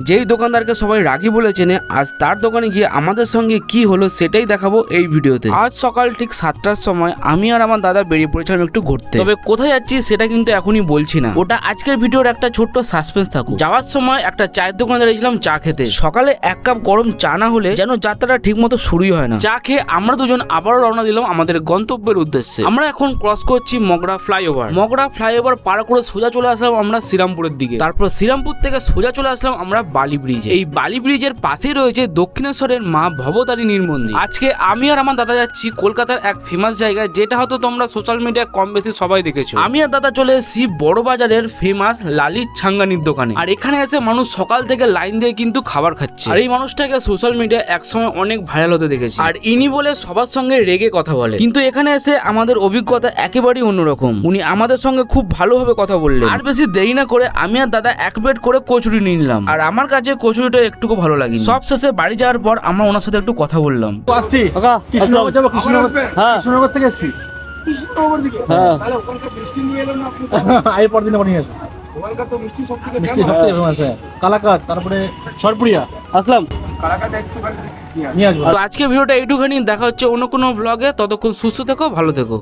যেই দোকানদারকে সবাই রাগী বলে চেনে, আজ তার দোকানে গিয়ে আমাদের সঙ্গে কি হলো সেটাই দেখাবো এই ভিডিওতে। আজ সকাল ঠিক 7টার সময় আমি আর আমার দাদা বেরিয়ে পড়েছিলাম একটু ঘুরতে। তবে কোথায় যাচ্ছি সেটা কিন্তু এখনই বলছি না, ওটা আজকের ভিডিওর একটা ছোট্ট সাসপেন্স থাকুক। যাওয়ার সময় একটা চায়ের দোকানে দাঁড়িয়েছিলাম চা খেতে। সকালে এক কাপ গরম চা না হলে যেন যাত্রাটা ঠিক মতো শুরুই হয় না। চা খেয়ে আমরা দুজন আবারও রওনা দিলাম আমাদের গন্তব্যের উদ্দেশ্যে। আমরা এখন ক্রস করছি মগরা ফ্লাইওভার। মগরা ফ্লাইওভার পার করে সোজা চলে আসলাম আমরা শ্রীরামপুরের দিকে। তারপর শ্রীরামপুর থেকে সোজা চলে আসলাম আমরা বালি ব্রিজে। এই বালি ব্রিজের পাশেই রয়েছে দক্ষিণেশ্বরের মা ভবতারিণীর মন্দির। আজকে আমি আর আমার দাদা যাচ্ছি কলকাতার এক ফেমাস জায়গায়, যেটা হয়তো তোমরা সোশ্যাল মিডিয়ায় কম বেশি সবাই দেখেছো। আমি আর দাদা চলে এসেছি বড় বাজারের ফেমাস লালি ছাঙ্গানির দোকানে। আর এখানে এসে মানুষ সকাল থেকে লাইন দিয়ে কিন্তু খাবার খাচ্ছে। আর এই মানুষটাকে সোশ্যাল মিডিয়ায় একসময় অনেক ভাইরাল হতে দেখেছি। আর ইনি বলে সবার সঙ্গে রেগে কথা বলে, কিন্তু এখানে এসে আমাদের অভিজ্ঞতা একেবারেই অন্যরকম। উনি আমাদের সঙ্গে খুব ভালোভাবে কথা বললেন। আর বেশি দেরি না করে আমি আর দাদা এক প্লেট করে কচুরি নিয়ে নিলাম। আর আমার কাছে কচুরিটা একটুকু ভালো লাগে। সব শেষে বাড়ি যাওয়ার পর আমরা ওনার সাথে একটু কথা বললাম। আসছি কৃষ্ণনগর যাবো, কৃষ্ণনগর থেকে এসছি। কৃষ্ণনগর দিকে হ্যাঁ, তাহলে ওখানকার মিষ্টি নিয়ে এলেন না আপনি? এর পর দিন আবার নিয়ে আসবো। ওখানকার তো মিষ্টি সব থেকে মিষ্টি সবথেকে ফেমাস, কালাকাত, তারপরে সরপুরিয়া আসলাম, কালাকাটা একটুখানি নিয়ে আসবো। তো আজকে ভিডিওটা এইটুখানি, দেখা হচ্ছে অন্য কোনো ব্লগে। ততক্ষণ সুস্থ থেকো, ভালো থেকো।